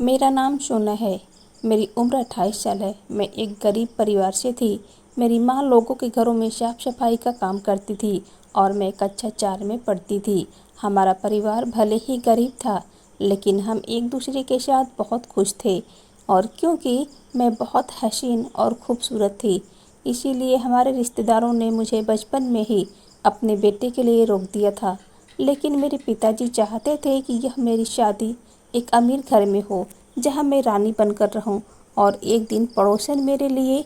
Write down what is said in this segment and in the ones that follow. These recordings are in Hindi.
मेरा नाम सोना है। मेरी उम्र 28 साल है। मैं एक गरीब परिवार से थी। मेरी माँ लोगों के घरों में साफ सफाई का काम करती थी और मैं कक्षा 4 में पढ़ती थी। हमारा परिवार भले ही गरीब था, लेकिन हम एक दूसरे के साथ बहुत खुश थे। और क्योंकि मैं बहुत हसीन और खूबसूरत थी, इसीलिए हमारे रिश्तेदारों ने मुझे बचपन में ही अपने बेटे के लिए रोक दिया था। लेकिन मेरे पिताजी चाहते थे कि यह मेरी शादी एक अमीर घर में हो, जहां मैं रानी बनकर रहूं। और एक दिन पड़ोसन मेरे लिए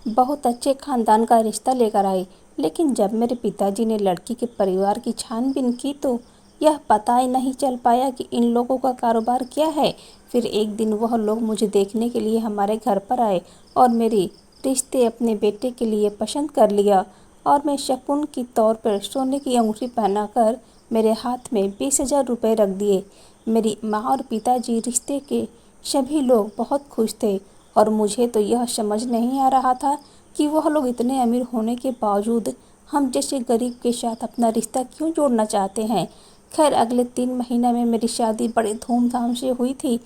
बहुत अच्छे खानदान का रिश्ता लेकर आए। लेकिन जब मेरे पिताजी ने लड़की के परिवार की छानबीन की तो यह पता ही नहीं चल पाया कि इन लोगों का कारोबार क्या है। फिर एक दिन वह लोग मुझे देखने के लिए हमारे घर पर आए और मेरी रिश्ते अपने बेटे के लिए पसंद कर लिया। और मैं शगुन के तौर पर सोने की अंगूठी पहनाकर मेरे हाथ में 20,000 रुपये रख दिए। मेरी माँ और पिताजी, रिश्ते के सभी लोग बहुत खुश थे और मुझे तो यह समझ नहीं आ रहा था कि वह लोग इतने अमीर होने के बावजूद हम जैसे गरीब के साथ अपना रिश्ता क्यों जोड़ना चाहते हैं। खैर, अगले 3 महीने में मेरी शादी बड़े धूमधाम से हुई थी।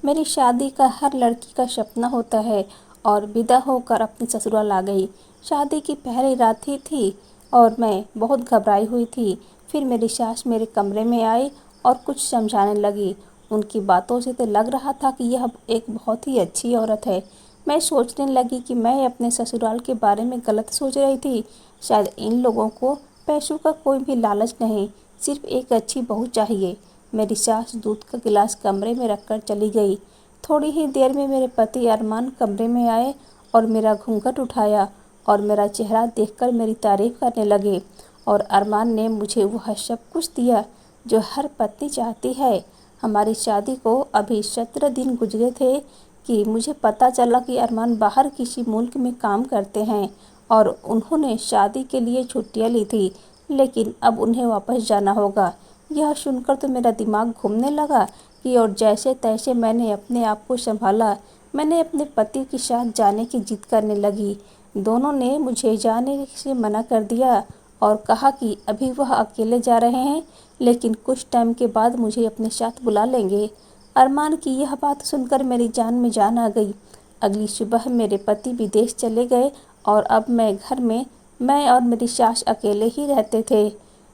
मेरी शादी का हर लड़की का सपना होता है और विदा होकर अपनी ससुराल आ गई। शादी की पहली रात ही थी और मैं बहुत घबराई हुई थी। फिर मेरी सास मेरे कमरे में आई और कुछ समझाने लगी। उनकी बातों से तो लग रहा था कि यह एक बहुत ही अच्छी औरत है। मैं सोचने लगी कि मैं अपने ससुराल के बारे में गलत सोच रही थी। शायद इन लोगों को पैसों का कोई भी लालच नहीं, सिर्फ एक अच्छी बहू चाहिए। मेरी सास दूध का गिलास कमरे में रखकर चली गई। थोड़ी ही देर में मेरे पति अरमान कमरे में आए और मेरा घूंघट उठाया और मेरा चेहरा देखकर मेरी तारीफ करने लगे। और अरमान ने मुझे वह सब कुछ दिया जो हर पत्नी चाहती है। हमारी शादी को अभी 17 दिन गुजरे थे कि मुझे पता चला कि अरमान बाहर किसी मुल्क में काम करते हैं और उन्होंने शादी के लिए छुट्टियां ली थी, लेकिन अब उन्हें वापस जाना होगा। यह सुनकर तो मेरा दिमाग घूमने लगा कि और जैसे तैसे मैंने अपने आप को संभाला। मैंने अपने पति के साथ जाने की जिद करने लगी। दोनों ने मुझे जाने से मना कर दिया और कहा कि अभी वह अकेले जा रहे हैं, लेकिन कुछ टाइम के बाद मुझे अपने साथ बुला लेंगे। अरमान की यह बात सुनकर मेरी जान में जान आ गई। अगली सुबह मेरे पति विदेश चले गए और अब मैं घर में मैं और मेरी सास अकेले ही रहते थे।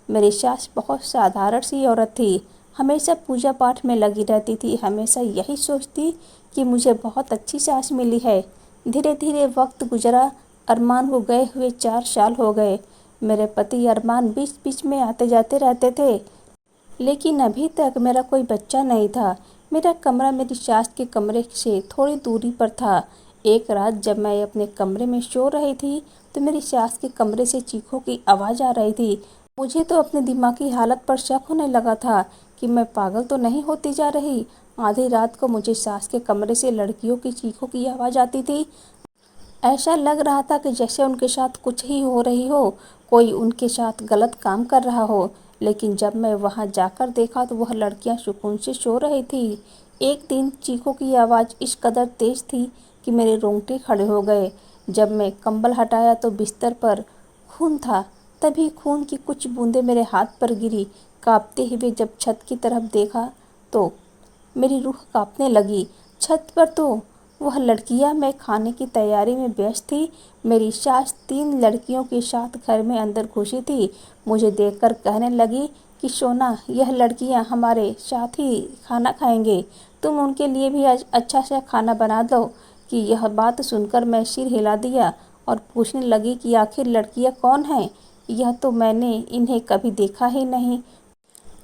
मेरी सास बहुत साधारण सी औरत थी, हमेशा पूजा पाठ में लगी रहती थी। हमेशा यही सोचती कि मुझे बहुत अच्छी सास मिली है। धीरे धीरे वक्त गुजरा। अरमान को गए हुए 4 साल हो गए। मेरे पति अरमान बीच बीच में आते जाते रहते थे, लेकिन अभी तक मेरा कोई बच्चा नहीं था। मेरा कमरा मेरी सास के कमरे से थोड़ी दूरी पर था। एक रात जब मैं अपने कमरे में सो रही थी तो मेरी सास के कमरे से चीखों की आवाज़ आ रही थी। मुझे तो अपने दिमागी हालत पर शक होने लगा था कि मैं पागल तो नहीं होती जा रही। आधी रात को मुझे सास के कमरे से लड़कियों की चीखों की आवाज़ आती थी। ऐसा लग रहा था कि जैसे उनके साथ कुछ ही हो रही हो, कोई उनके साथ गलत काम कर रहा हो। लेकिन जब मैं वहां जाकर देखा तो वह लड़कियां सुकून से सो रही थी। एक दिन चीखों की आवाज़ इस कदर तेज थी कि मेरे रोंगटे खड़े हो गए। जब मैं कंबल हटाया तो बिस्तर पर खून था। तभी खून की कुछ बूंदें मेरे हाथ पर गिरी। कांपते हुए जब छत की तरफ देखा तो मेरी रूह कांपने लगी। छत पर तो वह लड़कियां मैं खाने की तैयारी में व्यस्त थी। मेरी सास 3 लड़कियों के साथ घर में अंदर घुसी थी। मुझे देखकर कहने लगी कि सोना, यह लड़कियां हमारे साथ ही खाना खाएंगे, तुम उनके लिए भी आज अच्छा सा खाना बना दो। कि यह बात सुनकर मैं सिर हिला दिया और पूछने लगी कि आखिर लड़कियां कौन हैं? यह तो मैंने इन्हें कभी देखा ही नहीं।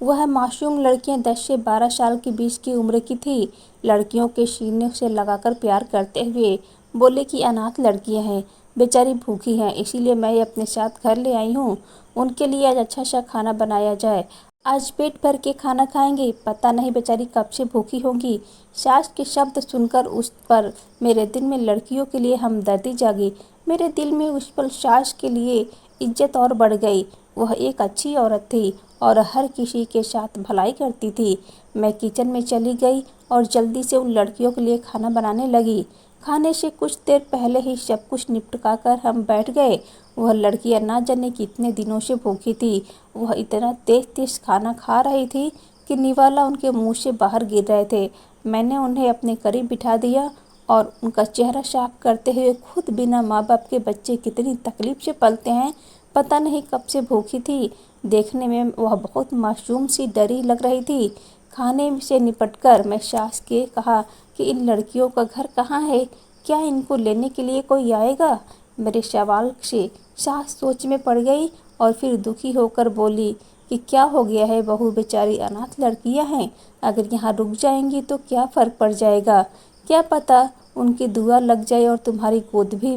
वह मासूम लड़कियां 10 से 12 साल के बीच की उम्र की थी। लड़कियों के सीने से लगाकर प्यार करते हुए बोले कि अनाथ लड़कियां हैं, बेचारी भूखी हैं, इसीलिए मैं अपने साथ घर ले आई हूँ। उनके लिए आज अच्छा सा खाना बनाया जाए। आज पेट भर के खाना खाएंगे, पता नहीं बेचारी कब से भूखी होंगी। सास के शब्द सुनकर उस पर मेरे दिल में लड़कियों के लिए हमदर्दी जागी। मेरे दिल में उस पर सास के लिए इज्जत और बढ़ गई। वह एक अच्छी औरत थी और हर किसी के साथ भलाई करती थी। मैं किचन में चली गई और जल्दी से उन लड़कियों के लिए खाना बनाने लगी। खाने से कुछ देर पहले ही सब कुछ निपटा कर हम बैठ गए। वह लड़कियां ना जाने कितने दिनों से भूखी थी। वह इतना तेज तेज खाना खा रही थी कि निवाला उनके मुंह से बाहर गिर रहे थे। मैंने उन्हें अपने करीब बिठा दिया और उनका चेहरा साफ करते हुए, खुद बिना माँ बाप के बच्चे कितनी तकलीफ से पलते हैं, पता नहीं कब से भूखी थी। देखने में वह बहुत मासूम सी डरी लग रही थी। खाने से निपटकर मैं सास के कहा कि इन लड़कियों का घर कहाँ है, क्या इनको लेने के लिए कोई आएगा। मेरे सवाल से सास सोच में पड़ गई और फिर दुखी होकर बोली कि क्या हो गया है बहू, बेचारी अनाथ लड़कियां हैं, अगर यहाँ रुक जाएंगी तो क्या फ़र्क पड़ जाएगा, क्या पता उनकी दुआ लग जाए और तुम्हारी गोद भी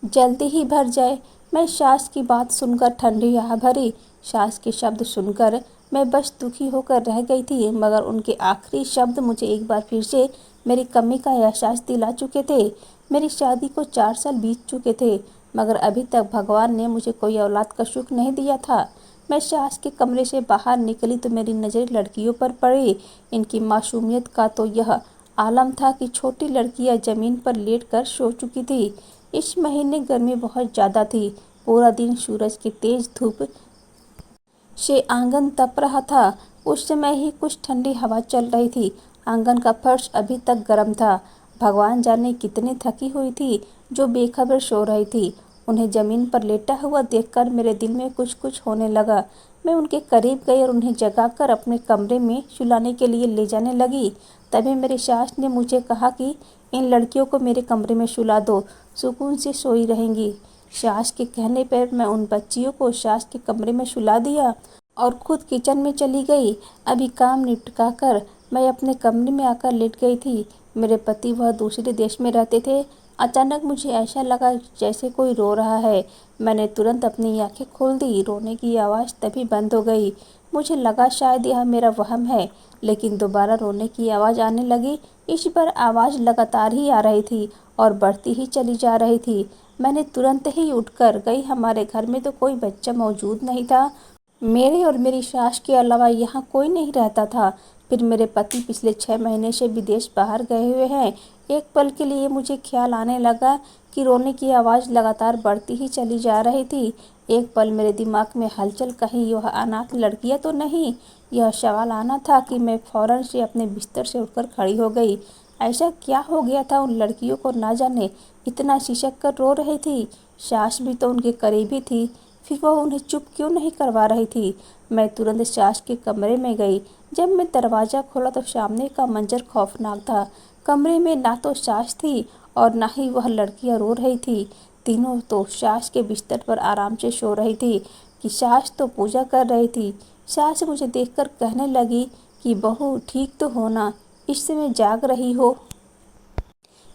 जल्दी ही भर जाए। मैं सास की बात सुनकर ठंडी आह भरी। सास के शब्द सुनकर मैं बस दुखी होकर रह गई थी, मगर उनके आखिरी शब्द मुझे एक बार फिर से मेरी कमी का एहसास दिला चुके थे। मेरी शादी को 4 साल बीत चुके थे, मगर अभी तक भगवान ने मुझे कोई औलाद का सुख नहीं दिया था। मैं सास के कमरे से बाहर निकली तो मेरी नज़र लड़कियों पर पड़ी। इनकी मासूमियत का तो यह आलम था कि छोटी लड़कियां ज़मीन पर लेट कर सो चुकी थी। इस महीने गर्मी बहुत ज़्यादा थी। पूरा दिन सूरज की तेज धूप से आंगन तप रहा था। उस समय ही कुछ ठंडी हवा चल रही थी। आंगन का फर्श अभी तक गर्म था। भगवान जाने कितनी थकी हुई थी जो बेखबर सो रही थी। उन्हें जमीन पर लेटा हुआ देखकर मेरे दिल में कुछ कुछ होने लगा। मैं उनके करीब गई और उन्हें जगाकर अपने कमरे में सुलाने के लिए ले जाने लगी। तभी मेरी सास ने मुझे कहा कि इन लड़कियों को मेरे कमरे में सुला दो, सुकून से सोई रहेंगी। सास के कहने पर मैं उन बच्चियों को सास के कमरे में सुला दिया और खुद किचन में चली गई। अभी काम निपटा कर मैं अपने कमरे में आकर लेट गई थी। मेरे पति वह दूसरे देश में रहते थे। अचानक मुझे ऐसा लगा जैसे कोई रो रहा है। मैंने तुरंत अपनी आंखें खोल दी। रोने की आवाज़ तभी बंद हो गई। मुझे लगा शायद यह मेरा वहम है, लेकिन दोबारा रोने की आवाज़ आने लगी। इस बार आवाज़ लगातार ही आ रही थी और बढ़ती ही चली जा रही थी। मैंने तुरंत ही उठकर गई। हमारे घर में तो कोई बच्चा मौजूद नहीं था। मेरे और मेरी सास के अलावा यहाँ कोई नहीं रहता था। फिर मेरे पति पिछले 6 महीने से विदेश बाहर गए हुए हैं। एक पल के लिए मुझे ख्याल आने लगा कि रोने की आवाज़ लगातार बढ़ती ही चली जा रही थी। एक पल मेरे दिमाग में हलचल, कहीं यह अनाथ लड़कियाँ तो नहीं। यह सवाल आना था कि मैं फौरन से अपने बिस्तर से उठकर खड़ी हो गई। ऐसा क्या हो गया था उन लड़कियों को, ना जाने इतना सिसक कर रो रही थी। सास भी तो उनके करीब ही थी, फिर वह उन्हें चुप क्यों नहीं करवा रही थी। मैं तुरंत सास के कमरे में गई। जब मैं दरवाज़ा खोला तो सामने का मंजर खौफनाक था। कमरे में ना तो सास थी और ना ही वह लड़कियां रो रही थी। तीनों तो सास के बिस्तर पर आराम से सो रही थी कि सास तो पूजा कर रही थी। सास मुझे देखकर कहने लगी कि बहू, ठीक तो हो ना, इस समय जाग रही हो,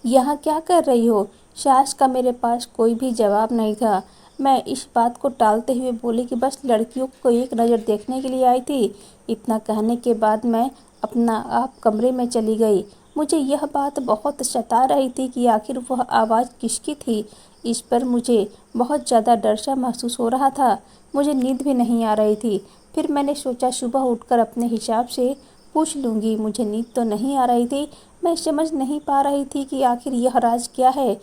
यहाँ क्या कर रही हो। सास का मेरे पास कोई भी जवाब नहीं था। मैं इस बात को टालते हुए बोली कि बस लड़कियों को एक नज़र देखने के लिए आई थी। इतना कहने के बाद मैं अपना आप कमरे में चली गई। मुझे यह बात बहुत सता रही थी कि आखिर वह आवाज़ किसकी थी। इस पर मुझे बहुत ज़्यादा डर सा महसूस हो रहा था। मुझे नींद भी नहीं आ रही थी। फिर मैंने सोचा सुबह उठकर अपने हिसाब से पूछ लूँगी। मुझे नींद तो नहीं आ रही थी। मैं समझ नहीं पा रही थी कि आखिर यह राज क्या है।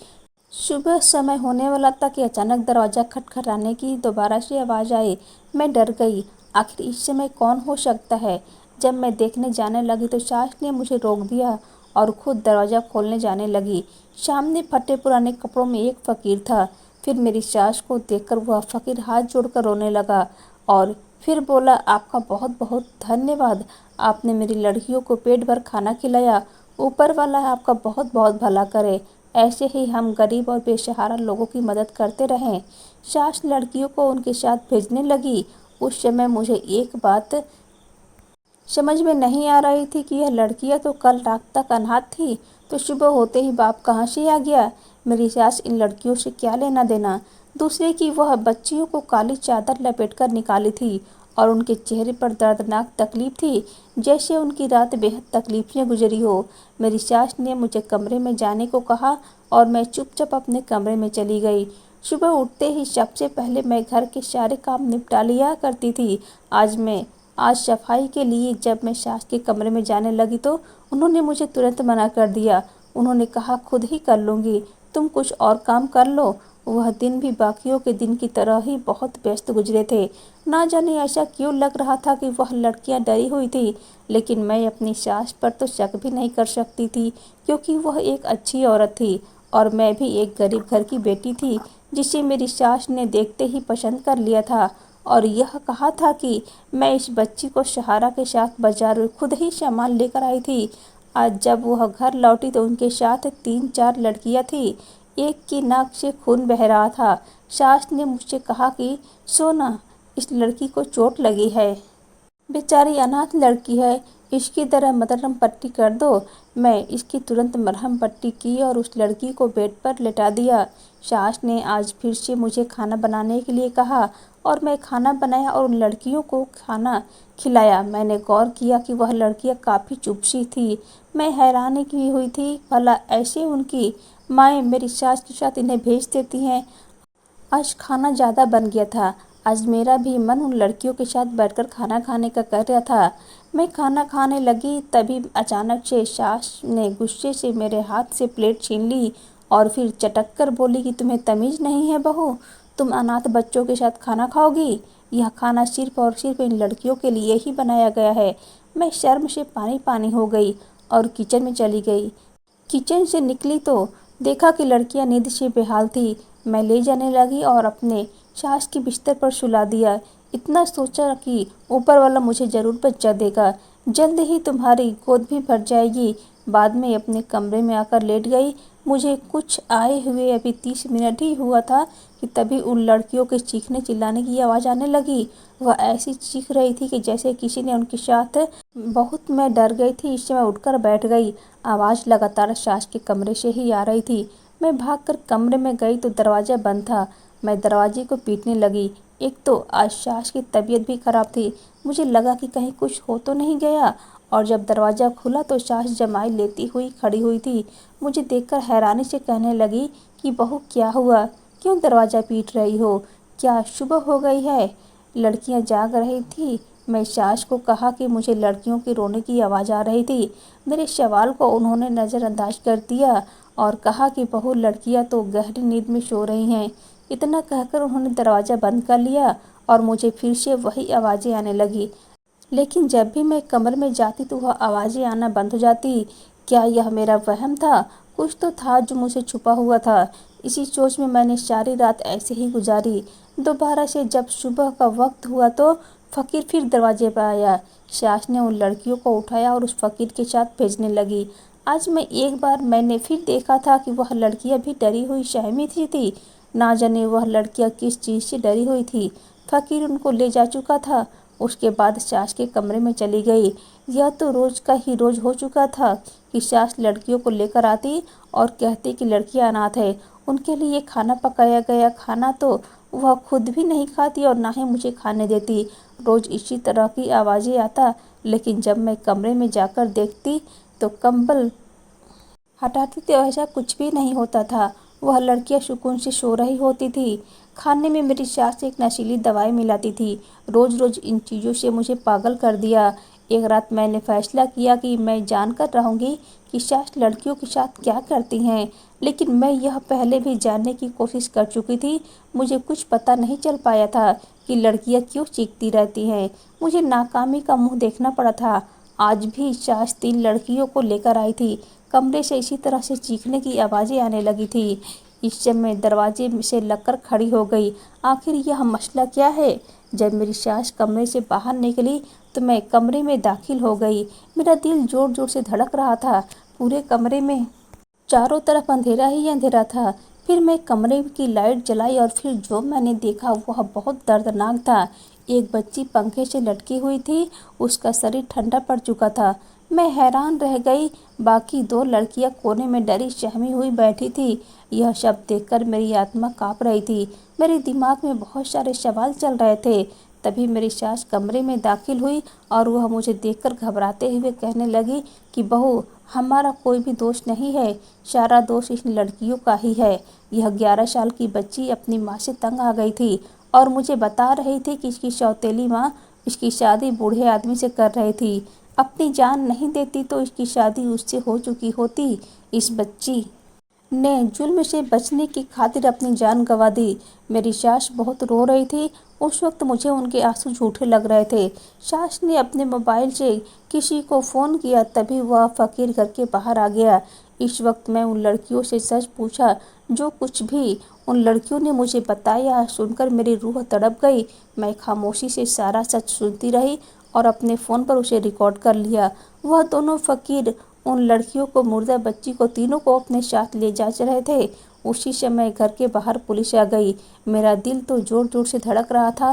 सुबह समय होने वाला था कि अचानक दरवाज़ा खटखटाने की दोबारा से आवाज़ आई। मैं डर गई। आखिर इस समय कौन हो सकता है। जब मैं देखने जाने लगी तो सास ने मुझे रोक दिया और खुद दरवाज़ा खोलने जाने लगी। सामने फटे पुराने कपड़ों में एक फ़कीर था। फिर मेरी सास को देखकर वह फ़कीर हाथ जोड़कर रोने लगा और फिर बोला, आपका बहुत बहुत धन्यवाद। आपने मेरी लड़कियों को पेट भर खाना खिलाया। ऊपर वाला आपका बहुत बहुत भला करे। ऐसे ही हम गरीब और बेसहारा लोगों की मदद करते रहें। सास लड़कियों को उनके साथ भेजने लगी। उस समय मुझे एक बात समझ में नहीं आ रही थी कि यह लड़कियां तो कल रात तक अनाथ थी, तो सुबह होते ही बाप कहाँ से आ गया। मेरी सास इन लड़कियों से क्या लेना देना। दूसरे की वह बच्चियों को काली चादर लपेटकर निकाली थी और उनके चेहरे पर दर्दनाक तकलीफ थी, जैसे उनकी रात बेहद तकलीफ में गुजरी हो। मेरी सास ने मुझे कमरे में जाने को कहा और मैं चुपचाप अपने कमरे में चली गई। सुबह उठते ही सबसे पहले मैं घर के सारे काम निपटा लिया करती थी। आज सफाई के लिए जब मैं सास के कमरे में जाने लगी तो उन्होंने मुझे तुरंत मना कर दिया। उन्होंने कहा, खुद ही कर लूँगी, तुम कुछ और काम कर लो। वह दिन भी बाकियों के दिन की तरह ही बहुत व्यस्त गुजरे थे। ना जाने ऐसा क्यों लग रहा था कि वह लड़कियां डरी हुई थी, लेकिन मैं अपनी सास पर तो शक भी नहीं कर सकती थी, क्योंकि वह एक अच्छी औरत थी और मैं भी एक गरीब घर की बेटी थी जिसे मेरी सास ने देखते ही पसंद कर लिया था और यह कहा था कि मैं इस बच्ची को सहारा के साथ बाजार खुद ही सामान लेकर आई थी। आज जब वह घर लौटी तो उनके साथ 3-4 लड़कियां थी। एक की नाक से खून बह रहा था। सास ने मुझसे कहा कि सोना, इस लड़की को चोट लगी है, बेचारी अनाथ लड़की है, इसकी तरह मरहम पट्टी कर दो। मैं इसकी तुरंत मरहम पट्टी की और उस लड़की को बेड पर लेटा दिया। सास ने आज फिर से मुझे खाना बनाने के लिए कहा और मैं खाना बनाया और उन लड़कियों को खाना खिलाया। मैंने गौर किया कि वह लड़कियां काफ़ी चुप-सी थी। मैं हैरानी की हुई थी, भला ऐसे उनकी माएँ मेरी सास के साथ इन्हें भेज देती हैं। आज खाना ज़्यादा बन गया था। आज मेरा भी मन उन लड़कियों के साथ बैठकर खाना खाने का कर रहा था। मैं खाना खाने लगी तभी अचानक से सास ने गुस्से से मेरे हाथ से प्लेट छीन ली और फिर चटक कर बोली कि तुम्हें तमीज़ नहीं है बहू, तुम अनाथ बच्चों के साथ खाना खाओगी? यह खाना सिर्फ और सिर्फ इन लड़कियों के लिए ही बनाया गया है। मैं शर्म से पानी पानी हो गई और किचन में चली गई। किचन से निकली तो देखा कि लड़कियां नींद से बेहाल थी। मैं ले जाने लगी और अपने सास के बिस्तर पर सुला दिया। इतना सोचा कि ऊपर वाला मुझे ज़रूर बच्चा देगा, जल्द ही तुम्हारी गोद भी भर जाएगी। बाद में अपने कमरे में आकर लेट गई। मुझे कुछ आए हुए अभी 30 मिनट ही हुआ था कि तभी उन लड़कियों के चीखने चिल्लाने की आवाज़ आने लगी। वह ऐसी चीख रही थी कि जैसे किसी ने उनके साथ। बहुत मैं डर गई थी, इससे मैं उठकर बैठ गई। आवाज़ लगातार सास के कमरे से ही आ रही थी। मैं भागकर कमरे में गई तो दरवाज़ा बंद था। मैं दरवाजे को पीटने लगी। एक तो आज सास की तबीयत भी खराब थी। मुझे लगा कि कहीं कुछ हो तो नहीं गया और जब दरवाज़ा खुला तो सास जमाई लेती हुई खड़ी हुई थी। मुझे देखकर हैरानी से कहने लगी कि बहू क्या हुआ, क्यों दरवाज़ा पीट रही हो, क्या सुबह हो गई है? लड़कियां जाग रही थी। मैं सास को कहा कि मुझे लड़कियों के रोने की आवाज़ आ रही थी। मेरे सवाल को उन्होंने नज़रअंदाज कर दिया और कहा कि बहू, लड़कियां तो गहरी नींद में सो रही हैं। इतना कहकर उन्होंने दरवाज़ा बंद कर लिया और मुझे फिर से वही आवाज़ें आने लगी। लेकिन जब भी मैं कमरे में जाती तो वह आवाज़ें आना बंद हो जाती। क्या यह मेरा वहम था? कुछ तो था जो मुझे छुपा हुआ था। इसी सोच में मैंने सारी रात ऐसे ही गुजारी। दोबारा से जब सुबह का वक्त हुआ तो फ़कीर फिर दरवाजे पर आया। सास ने उन लड़कियों को उठाया और उस फ़कीर के साथ भेजने लगी। आज मैं एक बार मैंने फिर देखा था कि वह लड़कियां भी डरी हुई सहमी थी। ना जाने वह लड़कियां किस चीज़ से डरी हुई थी। फ़कीर उनको ले जा चुका था। उसके बाद सास के कमरे में चली गई। यह तो रोज़ का ही रोज़ हो चुका था कि सास लड़कियों को लेकर आती और कहती कि लड़कियां अनाथ है, उनके लिए खाना पकाया गया खाना तो वह खुद भी नहीं खाती और ना ही मुझे खाने देती। रोज़ इसी तरह की आवाज़ें आता, लेकिन जब मैं कमरे में जाकर देखती तो कंबल हटाती तो ऐसा कुछ भी नहीं होता था। वह लड़कियां सुकून से सो रही होती थी। खाने में मेरी सास एक नशीली दवाई मिलाती थी। रोज़ रोज़ इन चीज़ों से मुझे पागल कर दिया। एक रात मैंने फैसला किया कि मैं जानकर रहूँगी कि सास लड़कियों के साथ क्या करती हैं, लेकिन मैं यह पहले भी जानने की कोशिश कर चुकी थी। मुझे कुछ पता नहीं चल पाया था कि लड़कियां क्यों चीखती रहती हैं। मुझे नाकामी का मुँह देखना पड़ा था। आज भी सास 3 लड़कियों को लेकर आई थी। कमरे से इसी तरह से चीखने की आवाज़ें आने लगी थी। इस समय दरवाजे से लगकर खड़ी हो गई। आखिर यह मसला क्या है? जब मेरी सास कमरे से बाहर निकली तो मैं कमरे में दाखिल हो गई। मेरा दिल जोर जोर से धड़क रहा था। पूरे कमरे में चारों तरफ अंधेरा ही अंधेरा था। फिर मैं कमरे की लाइट जलाई और फिर जो मैंने देखा वह बहुत दर्दनाक था। एक बच्ची पंखे से लटकी हुई थी। उसका शरीर ठंडा पड़ चुका था। मैं हैरान रह गई। बाकी 2 लड़कियां कोने में डरी सहमी हुई बैठी थी। यह सब देखकर मेरी आत्मा काँप रही थी। मेरे दिमाग में बहुत सारे सवाल चल रहे थे। तभी मेरी सास कमरे में दाखिल हुई और वह मुझे देखकर घबराते हुए कहने लगी कि बहू, हमारा कोई भी दोष नहीं है, सारा दोष इन लड़कियों का ही है। यह 11 साल की बच्ची अपनी माँ से तंग आ गई थी और मुझे बता रही थी कि इसकी सौतेली माँ इसकी शादी बूढ़े आदमी से कर रही थी। अपनी जान नहीं देती तो इसकी शादी उससे हो चुकी होती। इस बच्ची ने जुल्म से बचने की खातिर अपनी जान गंवा दी। मेरी सास बहुत रो रही थी। उस वक्त मुझे उनके आंसू झूठे लग रहे थे। सास ने अपने मोबाइल से किसी को फ़ोन किया, तभी वह फ़कीर घर के बाहर आ गया। इस वक्त मैं उन लड़कियों से सच पूछा। जो कुछ भी उन लड़कियों ने मुझे बताया सुनकर मेरी रूह तड़प गई। मैं खामोशी से सारा सच सुनती रही और अपने फ़ोन पर उसे रिकॉर्ड कर लिया। वह दोनों फ़कीर उन लड़कियों को, मुर्दा बच्ची को, तीनों को अपने साथ ले जा रहे थे। उसी समय घर के बाहर पुलिस आ गई। मेरा दिल तो जोर जोर से धड़क रहा था।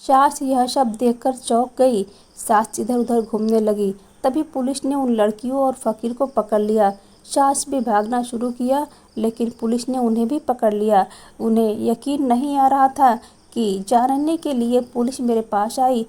सास यह सब देखकर चौंक गई। सास इधर उधर घूमने लगी। तभी पुलिस ने उन लड़कियों और फ़कीर को पकड़ लिया। सास भी भागना शुरू किया, लेकिन पुलिस ने उन्हें भी पकड़ लिया। उन्हें यकीन नहीं आ रहा था कि जानने के लिए पुलिस मेरे पास आई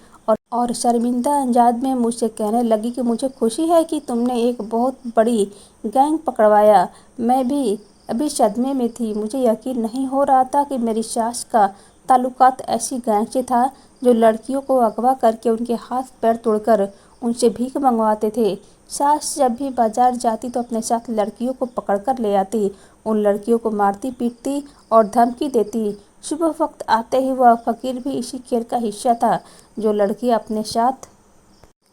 और शर्मिंदा अंदाज में मुझसे कहने लगी कि मुझे खुशी है कि तुमने एक बहुत बड़ी गैंग पकड़वाया। मैं भी अभी सदमे में थी। मुझे यकीन नहीं हो रहा था कि मेरी सास का ताल्लुकात ऐसी गैंग से था जो लड़कियों को अगवा करके उनके हाथ पैर तोड़कर उनसे भीख मंगवाते थे। सास जब भी बाजार जाती तो अपने साथ लड़कियों को पकड़ कर ले आती। उन लड़कियों को मारती पीटती और धमकी देती। सुबह वक्त आते ही वह फ़कीर भी इसी खेल का हिस्सा था। जो लड़की अपने साथ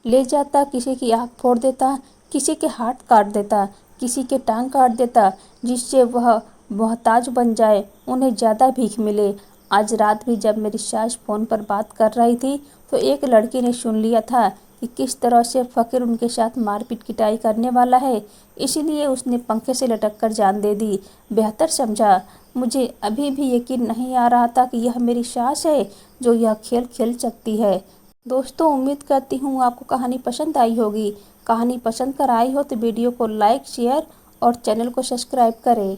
ले जाता, किसी की आँख फोड़ देता, किसी के हाथ काट देता, किसी के टांग काट देता, जिससे वह मोहताज बन जाए, उन्हें ज़्यादा भीख मिले। आज रात भी जब मेरी सास फ़ोन पर बात कर रही थी तो एक लड़की ने सुन लिया था कि किस तरह से फ़कीर उनके साथ मारपीट पिटाई करने वाला है। इसीलिए उसने पंखे से लटक कर जान दे दी। बेहतर समझा। मुझे अभी भी यकीन नहीं आ रहा था कि यह मेरी सास है जो यह खेल खेल सकती है। दोस्तों, उम्मीद करती हूँ आपको कहानी पसंद आई होगी। कहानी पसंद कर आई हो तो वीडियो को लाइक, शेयर और चैनल को सब्सक्राइब करें।